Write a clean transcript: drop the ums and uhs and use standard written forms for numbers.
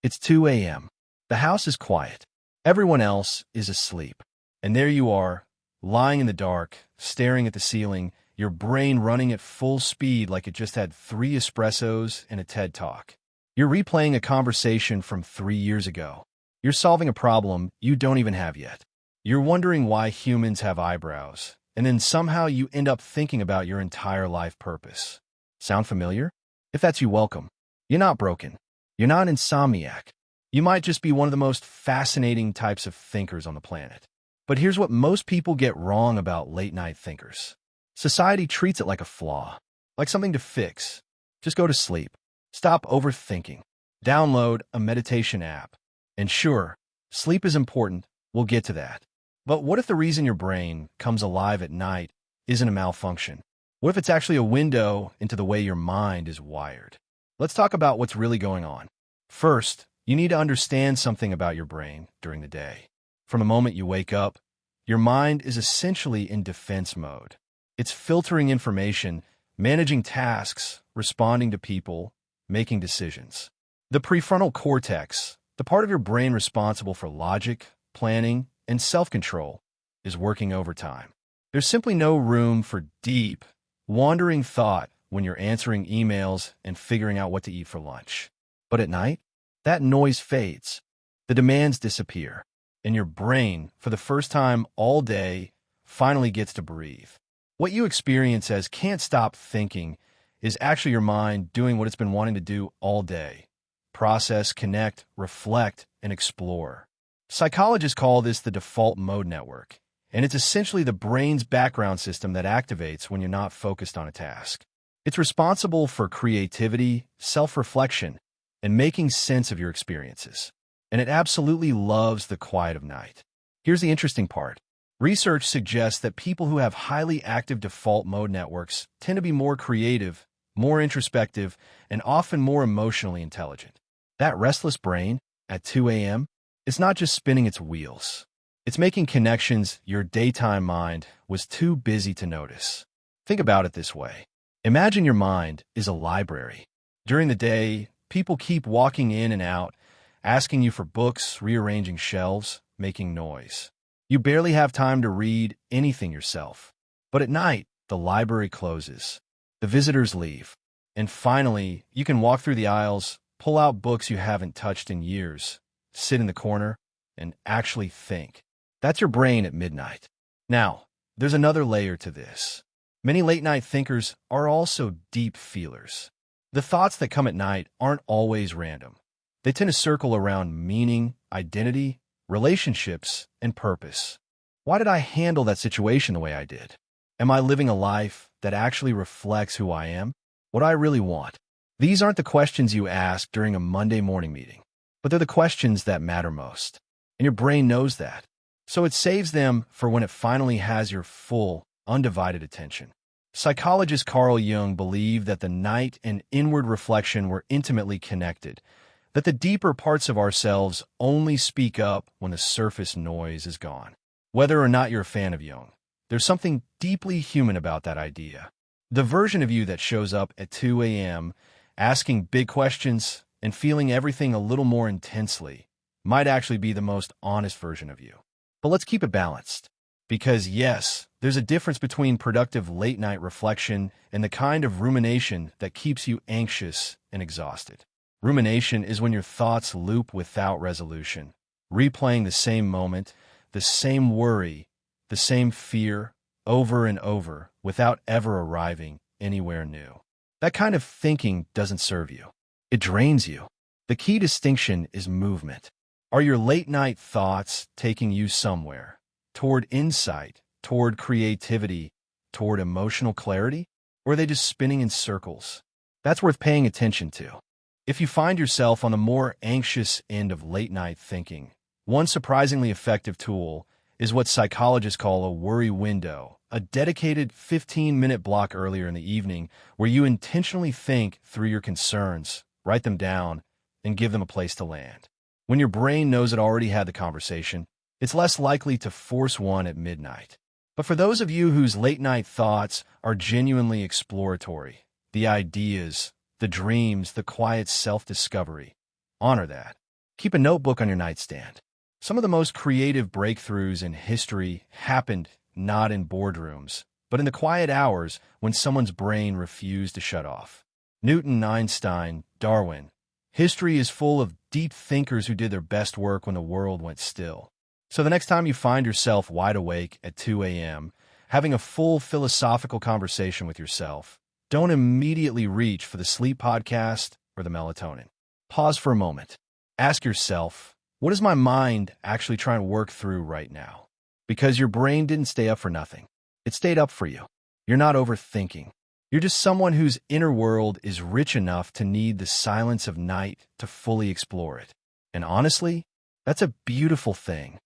It's 2 a.m. The house is quiet. Everyone else is asleep. And there you are, lying in the dark, staring at the ceiling, your brain running at full speed like it just had 3 espressos and a TED Talk. You're replaying a conversation from 3 years ago. You're solving a problem you don't even have yet. You're wondering why humans have eyebrows, and then somehow you end up thinking about your entire life purpose. Sound familiar? If that's you, welcome. You're not broken. You're not an insomniac. You might just be one of the most fascinating types of thinkers on the planet. But here's what most people get wrong about late-night thinkers. Society treats it like a flaw, like something to fix. Just go to sleep. Stop overthinking. Download a meditation app. And sure, sleep is important. We'll get to that. But what if the reason your brain comes alive at night isn't a malfunction? What if it's actually a window into the way your mind is wired? Let's talk about what's really going on. First, you need to understand something about your brain during the day. From the moment you wake up, your mind is essentially in defense mode. It's filtering information, managing tasks, responding to people, making decisions. The prefrontal cortex, the part of your brain responsible for logic, planning, and self-control, is working overtime. There's simply no room for deep, wandering thought when you're answering emails and figuring out what to eat for lunch. But at night, that noise fades. The demands disappear, and your brain, for the first time all day, finally gets to breathe. What you experience as can't stop thinking is actually your mind doing what it's been wanting to do all day: process, connect, reflect, and explore. Psychologists call this the default mode network, and it's essentially the brain's background system that activates when you're not focused on a task. It's responsible for creativity, self-reflection, and making sense of your experiences. And it absolutely loves the quiet of night. Here's the interesting part. Research suggests that people who have highly active default mode networks tend to be more creative, more introspective, and often more emotionally intelligent. That restless brain, at 2 a.m., it's not just spinning its wheels. It's making connections your daytime mind was too busy to notice. Think about it this way. Imagine your mind is a library. During the day, people keep walking in and out, asking you for books, rearranging shelves, making noise. You barely have time to read anything yourself. But at night, the library closes. The visitors leave. And finally, you can walk through the aisles, pull out books you haven't touched in years, sit in the corner, and actually think. That's your brain at midnight. Now, there's another layer to this. Many late-night thinkers are also deep feelers. The thoughts that come at night aren't always random. They tend to circle around meaning, identity, relationships, and purpose. Why did I handle that situation the way I did? Am I living a life that actually reflects who I am? What I really want? These aren't the questions you ask during a Monday morning meeting, but they're the questions that matter most. And your brain knows that. So it saves them for when it finally has your full, undivided attention. Psychologist Carl Jung believed that the night and inward reflection were intimately connected, that the deeper parts of ourselves only speak up when the surface noise is gone. Whether or not you're a fan of Jung, there's something deeply human about that idea. The version of you that shows up at 2 a.m., asking big questions and feeling everything a little more intensely, might actually be the most honest version of you. But let's keep it balanced. Because yes, there's a difference between productive late-night reflection and the kind of rumination that keeps you anxious and exhausted. Rumination is when your thoughts loop without resolution, replaying the same moment, the same worry, the same fear, over and over, without ever arriving anywhere new. That kind of thinking doesn't serve you. It drains you. The key distinction is movement. Are your late-night thoughts taking you somewhere? Toward insight, toward creativity, toward emotional clarity? Or are they just spinning in circles? That's worth paying attention to. If you find yourself on the more anxious end of late-night thinking, one surprisingly effective tool is what psychologists call a worry window, a dedicated 15-minute block earlier in the evening where you intentionally think through your concerns, write them down, and give them a place to land. When your brain knows it already had the conversation, it's less likely to force one at midnight. But for those of you whose late-night thoughts are genuinely exploratory, the ideas, the dreams, the quiet self-discovery, honor that. Keep a notebook on your nightstand. Some of the most creative breakthroughs in history happened not in boardrooms, but in the quiet hours when someone's brain refused to shut off. Newton, Einstein, Darwin. History is full of deep thinkers who did their best work when the world went still. So the next time you find yourself wide awake at 2 a.m., having a full philosophical conversation with yourself, don't immediately reach for the sleep podcast or the melatonin. Pause for a moment. Ask yourself, what is my mind actually trying to work through right now? Because your brain didn't stay up for nothing. It stayed up for you. You're not overthinking. You're just someone whose inner world is rich enough to need the silence of night to fully explore it. And honestly, that's a beautiful thing.